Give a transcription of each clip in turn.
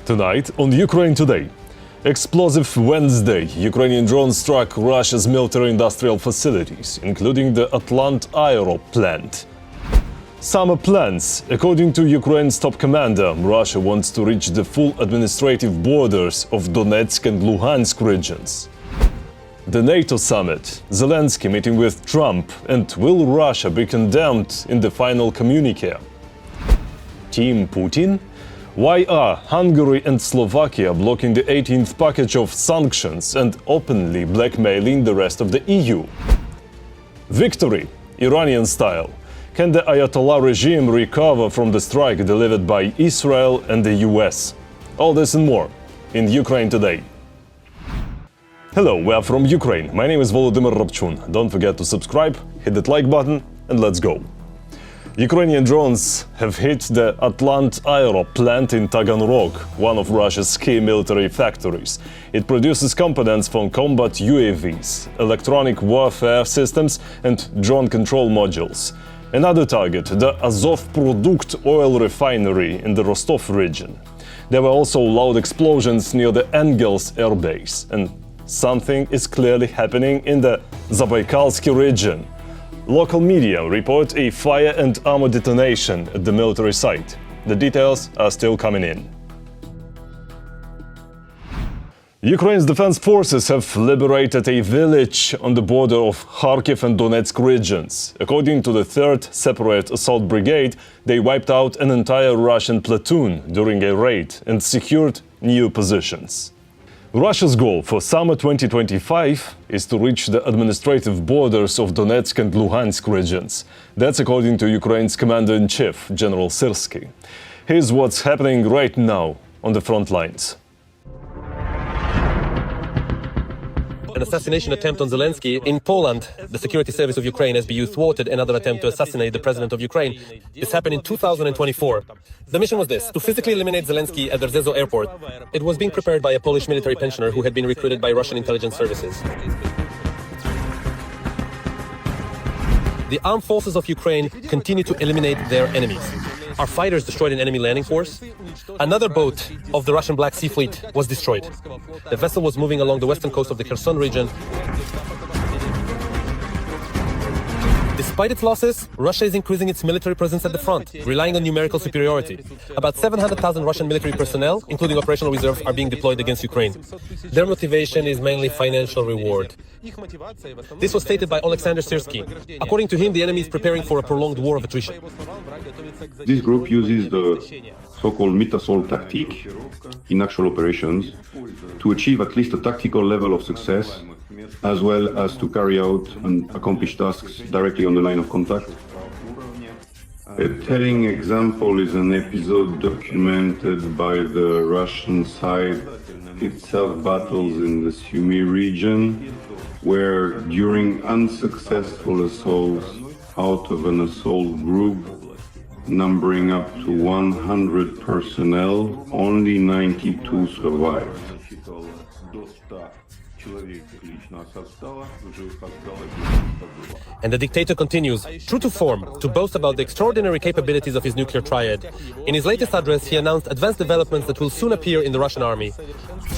Tonight on Ukraine Today. Explosive Wednesday. Ukrainian drones struck Russia's military-industrial facilities, including the Atlant Aero plant. Summer plans. According to Ukraine's top commander, Russia wants to reach the full administrative borders of Donetsk and Luhansk regions. The NATO summit. Zelenskyy meeting with Trump, and will Russia be condemned in the final communique? Team Putin? Why are Hungary and Slovakia blocking the 18th package of sanctions and openly blackmailing the rest of the EU? Victory, Iranian style. Can the Ayatollah regime recover from the strike delivered by Israel and the US? All this and more in Ukraine Today. Hello, we are from Ukraine. My name is Volodymyr Robchun. Don't forget to subscribe, hit that like button, and let's go. Ukrainian drones have hit the Atlant Aero plant in Taganrog, one of Russia's key military factories. It produces components for combat UAVs, electronic warfare systems, and drone control modules. Another target, the Azov Produkt oil refinery in the Rostov region. There were also loud explosions near the Engels air base, and something is clearly happening in the Zabaikalsky region. Local media report a fire and armor detonation at the military site. The details are still coming in. Ukraine's defense forces have liberated a village on the border of Kharkiv and Donetsk regions. According to the 3rd Separate Assault Brigade, they wiped out an entire Russian platoon during a raid and secured new positions. Russia's goal for summer 2025 is to reach the administrative borders of Donetsk and Luhansk regions. That's according to Ukraine's Commander-in-Chief, General Syrskyi. Here's what's happening right now on the front lines. An assassination attempt on Zelenskyy in Poland. The security service of Ukraine, SBU, thwarted another attempt to assassinate the president of Ukraine. This happened in 2024. The mission was this: to physically eliminate Zelenskyy at the Rzeszów airport. It was being prepared by a Polish military pensioner who had been recruited by Russian intelligence services. The armed forces of Ukraine continue to eliminate their enemies. Our fighters destroyed an enemy landing force. Another boat of the Russian Black Sea Fleet was destroyed. The vessel was moving along the western coast of the Kherson region. Despite its losses, Russia is increasing its military presence at the front, relying on numerical superiority. About 700,000 Russian military personnel, including operational reserves, are being deployed against Ukraine. Their motivation is mainly financial reward. This was stated by Alexander Syrskyi. According to him, the enemy is preparing for a prolonged war of attrition. This group uses the so-called meet-assault tactique in actual operations to achieve at least a tactical level of success, as well as to carry out and accomplish tasks directly on the line of contact. A telling example is an episode documented by the Russian side itself, battles in the Sumy region, where during unsuccessful assaults out of an assault group numbering up to 100 personnel, only 92 survived. And the dictator continues, true to form, to boast about the extraordinary capabilities of his nuclear triad. In his latest address, he announced advanced developments that will soon appear in the Russian army.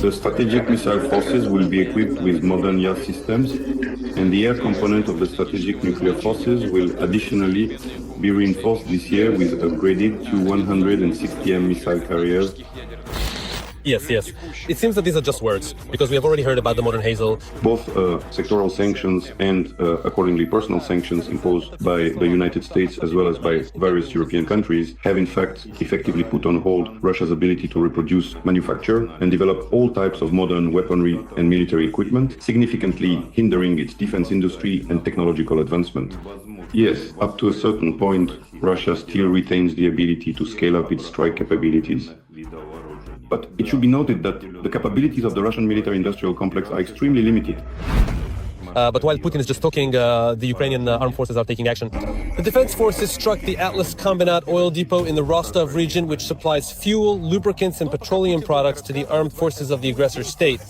The strategic missile forces will be equipped with modern air systems, and the air component of the strategic nuclear forces will additionally be reinforced this year with upgraded Su-160M missile carriers. Yes. It seems that these are just words, because we have already heard about the modern Hazel. Both sectoral sanctions and accordingly personal sanctions imposed by the United States as well as by various European countries have in fact effectively put on hold Russia's ability to reproduce, manufacture and develop all types of modern weaponry and military equipment, significantly hindering its defense industry and technological advancement. Yes, up to a certain point, Russia still retains the ability to scale up its strike capabilities. But it should be noted that the capabilities of the Russian military-industrial complex are extremely limited. But while Putin is just talking, the Ukrainian armed forces are taking action. The defense forces struck the Atlas Combinat oil depot in the Rostov region, which supplies fuel, lubricants, and petroleum products to the armed forces of the aggressor state.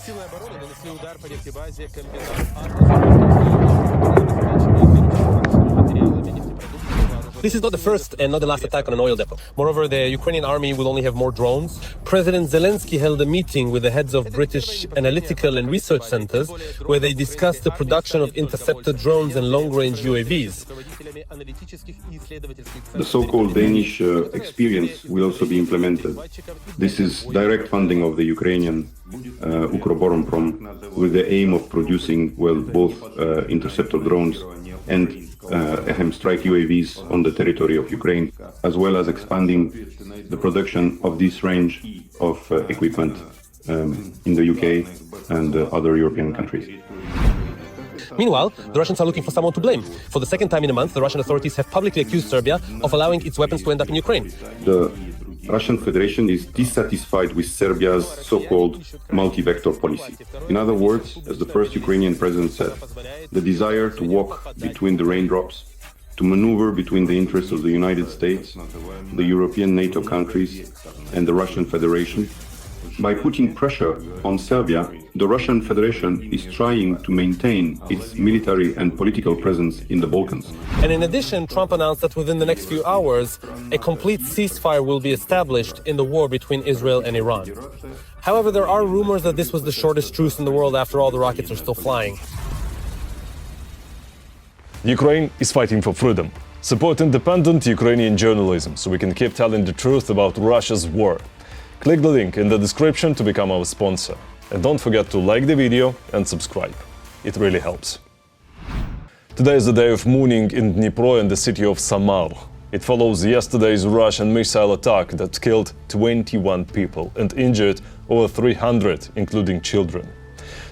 This is not the first and not the last attack on an oil depot. Moreover, the Ukrainian army will only have more drones. President Zelenskyy held a meeting with the heads of British analytical and research centers where they discussed the production of interceptor drones and long-range UAVs. The so-called Danish experience will also be implemented. This is direct funding of the Ukrainian Ukroboronprom with the aim of producing, well, both interceptor drones and strike UAVs on the territory of Ukraine, as well as expanding the production of this range of equipment in the UK and other European countries. Meanwhile, the Russians are looking for someone to blame. For the second time in a month, the Russian authorities have publicly accused Serbia of allowing its weapons to end up in Ukraine. The Russian Federation is dissatisfied with Serbia's so-called multi-vector policy. In other words, as the first Ukrainian president said, the desire to walk between the raindrops, to maneuver between the interests of the United States, the European NATO countries, and the Russian Federation. By putting pressure on Serbia, the Russian Federation is trying to maintain its military and political presence in the Balkans. And in addition, Trump announced that within the next few hours, a complete ceasefire will be established in the war between Israel and Iran. However, there are rumors that this was the shortest truce in the world. After all, the rockets are still flying. Ukraine is fighting for freedom. Support independent Ukrainian journalism so we can keep telling the truth about Russia's war. Click the link in the description to become our sponsor. And don't forget to like the video and subscribe. It really helps. Today is the day of mourning in Dnipro and the city of Samar. It follows yesterday's Russian missile attack that killed 21 people and injured over 300, including children.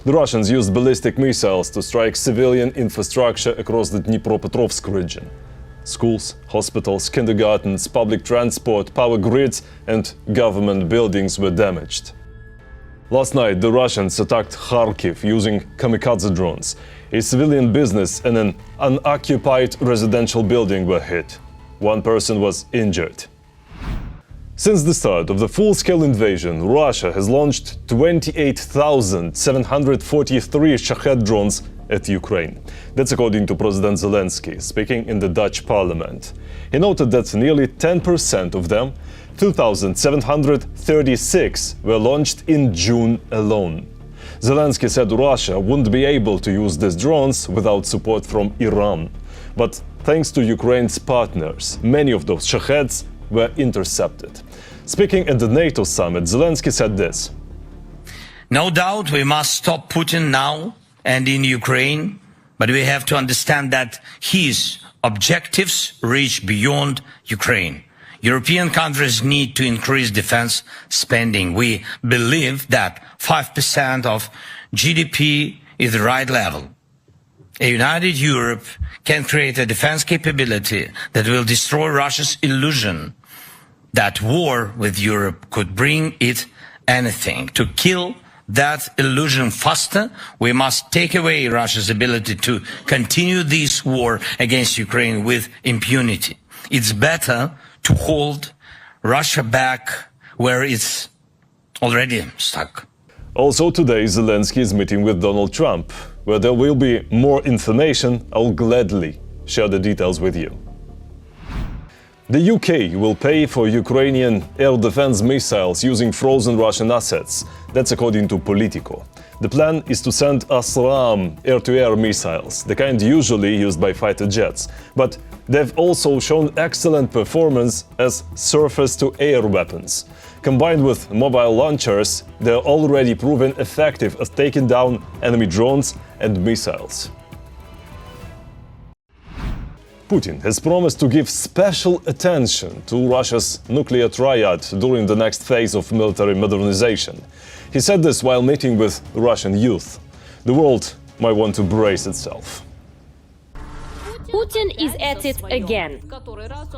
The Russians used ballistic missiles to strike civilian infrastructure across the Dnipropetrovsk region. Schools, hospitals, kindergartens, public transport, power grids and government buildings were damaged. Last night, the Russians attacked Kharkiv using kamikaze drones. A civilian business and an unoccupied residential building were hit. One person was injured. Since the start of the full-scale invasion, Russia has launched 28,743 Shahed drones at Ukraine. That's according to President Zelenskyy, speaking in the Dutch parliament. He noted that nearly 10% of them, 2,736, were launched in June alone. Zelenskyy said Russia wouldn't be able to use these drones without support from Iran. But thanks to Ukraine's partners, many of those Shaheds were intercepted. Speaking at the NATO summit, Zelenskyy said this. No doubt we must stop Putin now and in Ukraine, but we have to understand that his objectives reach beyond Ukraine. European countries need to increase defense spending. We believe that 5% of GDP is the right level. A united Europe can create a defense capability that will destroy Russia's illusion that war with Europe could bring it anything. To kill that illusion faster, we must take away Russia's ability to continue this war against Ukraine with impunity. It's better to hold Russia back where it's already stuck. Also today, Zelenskyy is meeting with Donald Trump. Where there will be more information, I'll gladly share the details with you. The UK will pay for Ukrainian air defense missiles using frozen Russian assets. That's according to Politico. The plan is to send ASRAAM air-to-air missiles, the kind usually used by fighter jets. But they've also shown excellent performance as surface-to-air weapons. Combined with mobile launchers, they're already proven effective at taking down enemy drones and missiles. Putin has promised to give special attention to Russia's nuclear triad during the next phase of military modernization. He said this while meeting with Russian youth. The world might want to brace itself. Putin is at it again.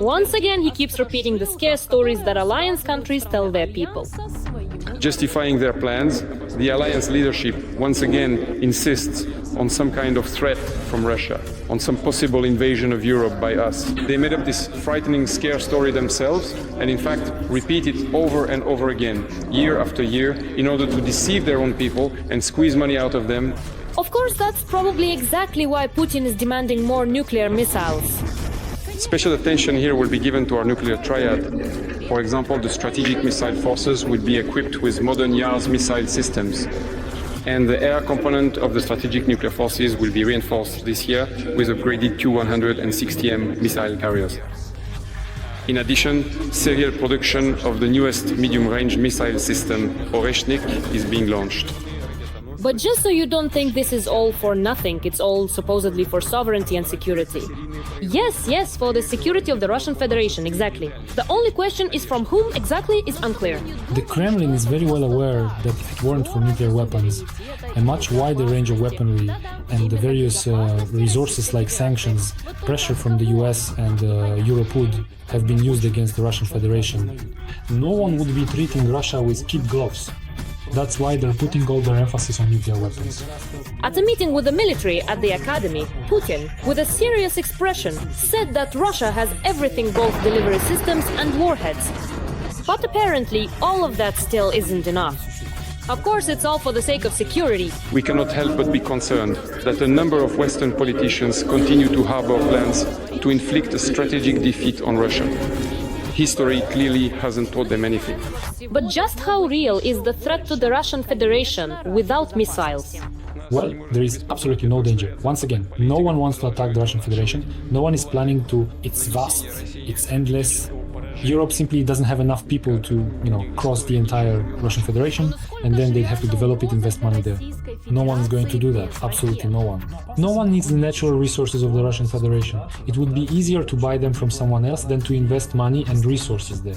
Once again, he keeps repeating the scare stories that alliance countries tell their people. Justifying their plans, the alliance leadership once again insists on some kind of threat from Russia, on some possible invasion of Europe by us. They made up this frightening scare story themselves and in fact repeat it over and over again, year after year, in order to deceive their own people and squeeze money out of them. Of course, that's probably exactly why Putin is demanding more nuclear missiles. Special attention here will be given to our nuclear triad. For example, the strategic missile forces will be equipped with modern Yars missile systems. And the air component of the strategic nuclear forces will be reinforced this year with upgraded Tu-100 and 60M missile carriers. In addition, serial production of the newest medium-range missile system, Oreshnik, is being launched. But just so you don't think this is all for nothing, it's all supposedly for sovereignty and security. Yes, for the security of the Russian Federation, exactly. The only question is from whom exactly is unclear. The Kremlin is very well aware that if it weren't for nuclear weapons, a much wider range of weaponry and the various resources like sanctions, pressure from the US and Europe would have been used against the Russian Federation. No one would be treating Russia with kid gloves. That's why they're putting all their emphasis on nuclear weapons. At a meeting with the military at the academy, Putin, with a serious expression, said that Russia has everything, both delivery systems and warheads. But apparently, all of that still isn't enough. Of course, it's all for the sake of security. We cannot help but be concerned that a number of Western politicians continue to harbor plans to inflict a strategic defeat on Russia. History clearly hasn't taught them anything. But just how real is the threat to the Russian Federation without missiles? Well, there is absolutely no danger. Once again, no one wants to attack the Russian Federation. No one is planning to. It's vast, it's endless. Europe simply doesn't have enough people to, cross the entire Russian Federation, and then they'd have to develop it, invest money there. No one is going to do that. Absolutely no one. No one needs the natural resources of the Russian Federation. It would be easier to buy them from someone else than to invest money and resources there.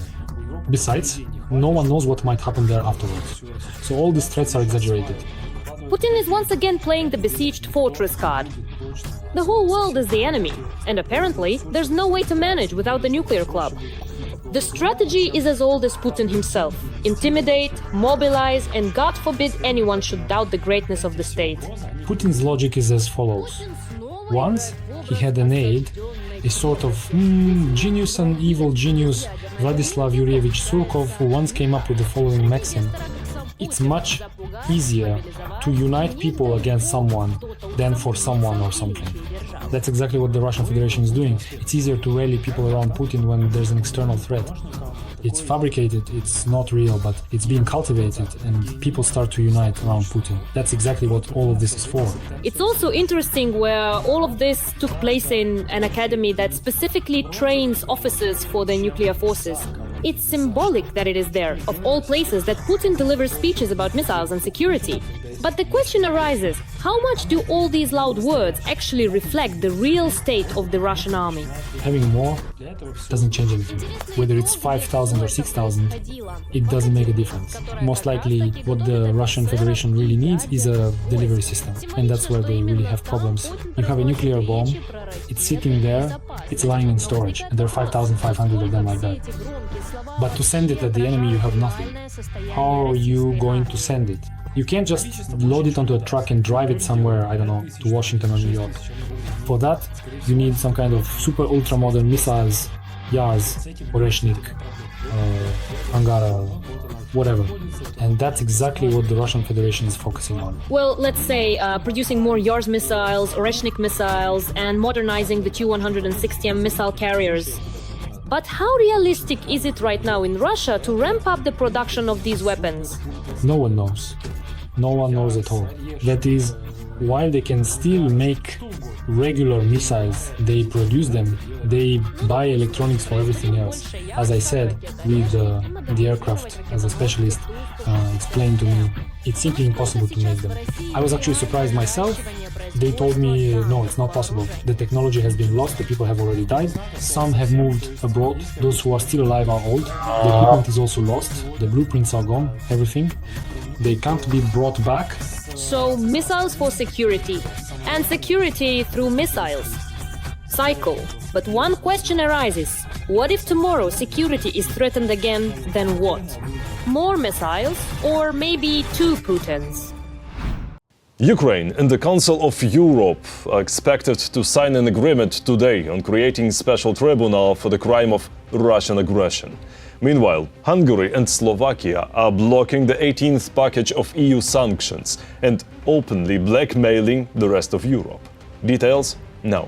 Besides, no one knows what might happen there afterwards. So all these threats are exaggerated. Putin is once again playing the besieged fortress card. The whole world is the enemy, and apparently there's no way to manage without the nuclear club. The strategy is as old as Putin himself: intimidate, mobilize, and God forbid anyone should doubt the greatness of the state. Putin's logic is as follows. Once, he had an aide, a sort of genius and evil genius, Vladislav Yurievich Surkov, who once came up with the following maxim: it's much easier to unite people against someone than for someone or something. That's exactly what the Russian Federation is doing. It's easier to rally people around Putin when there's an external threat. It's fabricated, it's not real, but it's being cultivated, and people start to unite around Putin. That's exactly what all of this is for. It's also interesting where all of this took place in an academy that specifically trains officers for the nuclear forces. It's symbolic that it is there, of all places, that Putin delivers speeches about missiles and security. But the question arises, how much do all these loud words actually reflect the real state of the Russian army? Having more doesn't change anything. Whether it's 5,000 or 6,000, it doesn't make a difference. Most likely, what the Russian Federation really needs is a delivery system. And that's where they really have problems. You have a nuclear bomb, it's sitting there, it's lying in storage, and there are 5,500 of them like that. But to send it at the enemy, you have nothing. How are you going to send it? You can't just load it onto a truck and drive it somewhere, I don't know, to Washington or New York. For that, you need some kind of super ultra modern missiles, Yars, Oreshnik, Angara, whatever. And that's exactly what the Russian Federation is focusing on. Well, let's say producing more Yars missiles, Oreshnik missiles, and modernizing the Tu-100 and 60M missile carriers. But how realistic is it right now in Russia to ramp up the production of these weapons? No one knows. No one knows at all. That is, while they can still make regular missiles, they produce them, they buy electronics for everything else. As I said, with the aircraft, as a specialist explained to me, it's simply impossible to make them. I was actually surprised myself. They told me, no, it's not possible. The technology has been lost, the people have already died. Some have moved abroad. Those who are still alive are old. The equipment is also lost. The blueprints are gone, everything. They can't be brought back. So, missiles for security, and security through missiles. Cycle. But one question arises. What if tomorrow security is threatened again, then what? More missiles, or maybe two Putins? Ukraine and the Council of Europe are expected to sign an agreement today on creating a special tribunal for the crime of Russian aggression. Meanwhile, Hungary and Slovakia are blocking the 18th package of EU sanctions and openly blackmailing the rest of Europe. Details now.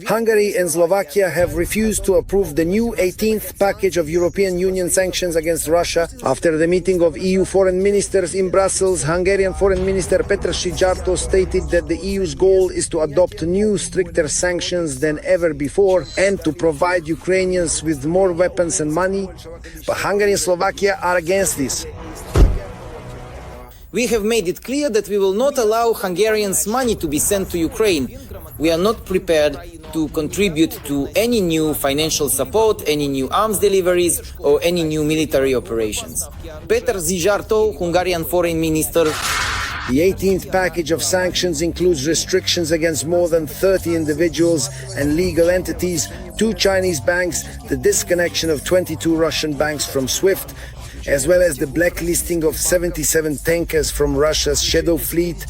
Hungary and Slovakia have refused to approve the new 18th package of European Union sanctions against Russia. After the meeting of EU foreign ministers in Brussels, Hungarian Foreign Minister Petr Szijjártó stated that the EU's goal is to adopt new, stricter sanctions than ever before and to provide Ukrainians with more weapons and money. But Hungary and Slovakia are against this. We have made it clear that we will not allow Hungarians' money to be sent to Ukraine. We are not prepared to contribute to any new financial support, any new arms deliveries, or any new military operations. Petr Szijjártó, Hungarian Foreign Minister. The 18th package of sanctions includes restrictions against more than 30 individuals and legal entities, 2 Chinese banks, the disconnection of 22 Russian banks from SWIFT, as well as the blacklisting of 77 tankers from Russia's shadow fleet.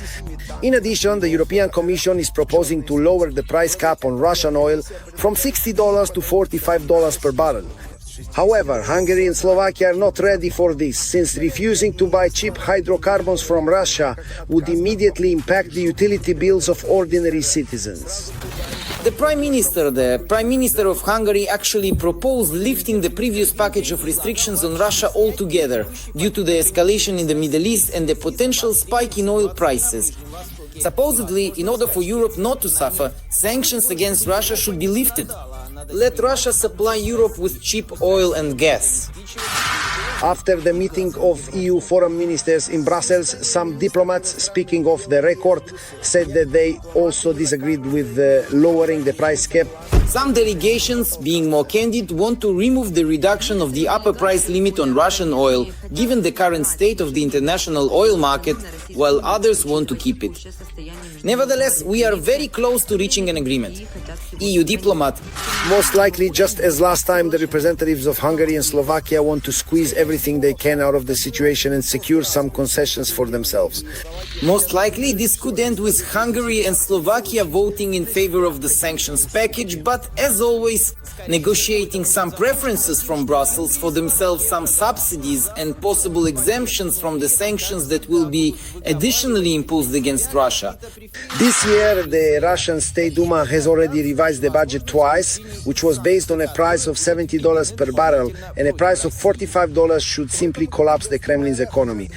In addition, the European Commission is proposing to lower the price cap on Russian oil from $60 to $45 per barrel. However, Hungary and Slovakia are not ready for this, since refusing to buy cheap hydrocarbons from Russia would immediately impact the utility bills of ordinary citizens. The Prime Minister of Hungary actually proposed lifting the previous package of restrictions on Russia altogether due to the escalation in the Middle East and the potential spike in oil prices. Supposedly, in order for Europe not to suffer, sanctions against Russia should be lifted. Let Russia supply Europe with cheap oil and gas. After the meeting of EU foreign ministers in Brussels, some diplomats, speaking off the record, said that they also disagreed with lowering the price cap. Some delegations, being more candid, want to remove the reduction of the upper price limit on Russian oil, given the current state of the international oil market, while others want to keep it. Nevertheless, we are very close to reaching an agreement. EU diplomat. Most likely, just as last time, the representatives of Hungary and Slovakia want to squeeze everything they can out of the situation and secure some concessions for themselves. Most likely, this could end with Hungary and Slovakia voting in favor of the sanctions package, but as always, negotiating some preferences from Brussels for themselves, some subsidies and possible exemptions from the sanctions that will be additionally imposed against Russia. This year, the Russian State Duma has already revised the budget twice, which was based on a price of $70 per barrel, and a price of $45 should simply collapse the Kremlin's economy.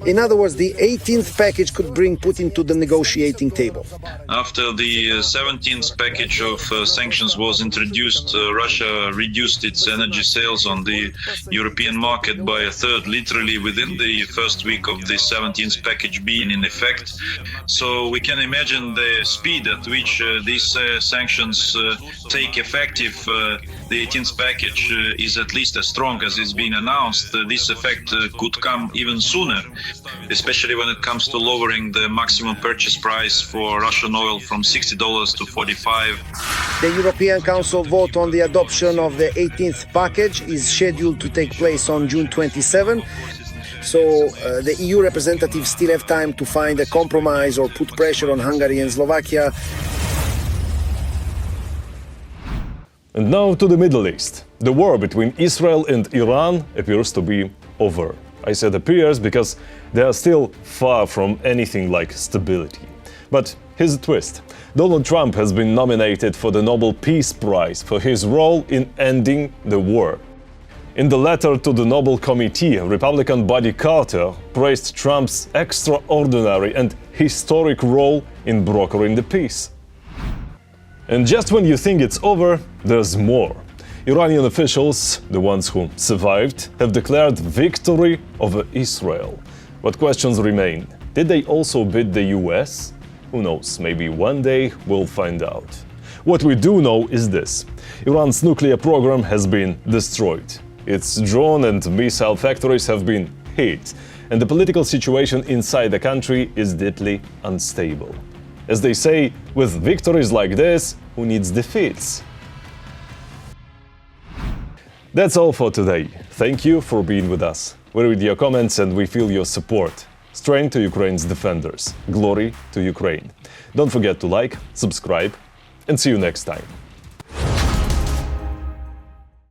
In other words, the 18th package could bring Putin to the negotiating table. After the 17th package of sanctions was introduced, Russia reduced its energy sales on the European market by a third, literally within the first week of the 17th package being in effect. So we can imagine the speed at which these sanctions take effective. The 18th package is at least as strong as it's been announced. This effect could come even sooner, especially when it comes to lowering the maximum purchase price for Russian oil from $60 to $45. The European Council vote on the adoption of the 18th package is scheduled to take place on June 27. So the EU representatives still have time to find a compromise or put pressure on Hungary and Slovakia. And now to the Middle East. The war between Israel and Iran appears to be over. I said appears because they are still far from anything like stability. But here's a twist. Donald Trump has been nominated for the Nobel Peace Prize for his role in ending the war. In the letter to the Nobel Committee, Republican Buddy Carter praised Trump's extraordinary and historic role in brokering the peace. And just when you think it's over, there's more. Iranian officials, the ones who survived, have declared victory over Israel. But questions remain. Did they also beat the US? Who knows, maybe one day we'll find out. What we do know is this. Iran's nuclear program has been destroyed. Its drone and missile factories have been hit. And the political situation inside the country is deeply unstable. As they say, with victories like this, who needs defeats? That's all for today. Thank you for being with us. We read your comments and we feel your support. Strength to Ukraine's defenders. Glory to Ukraine. Don't forget to like, subscribe, and see you next time.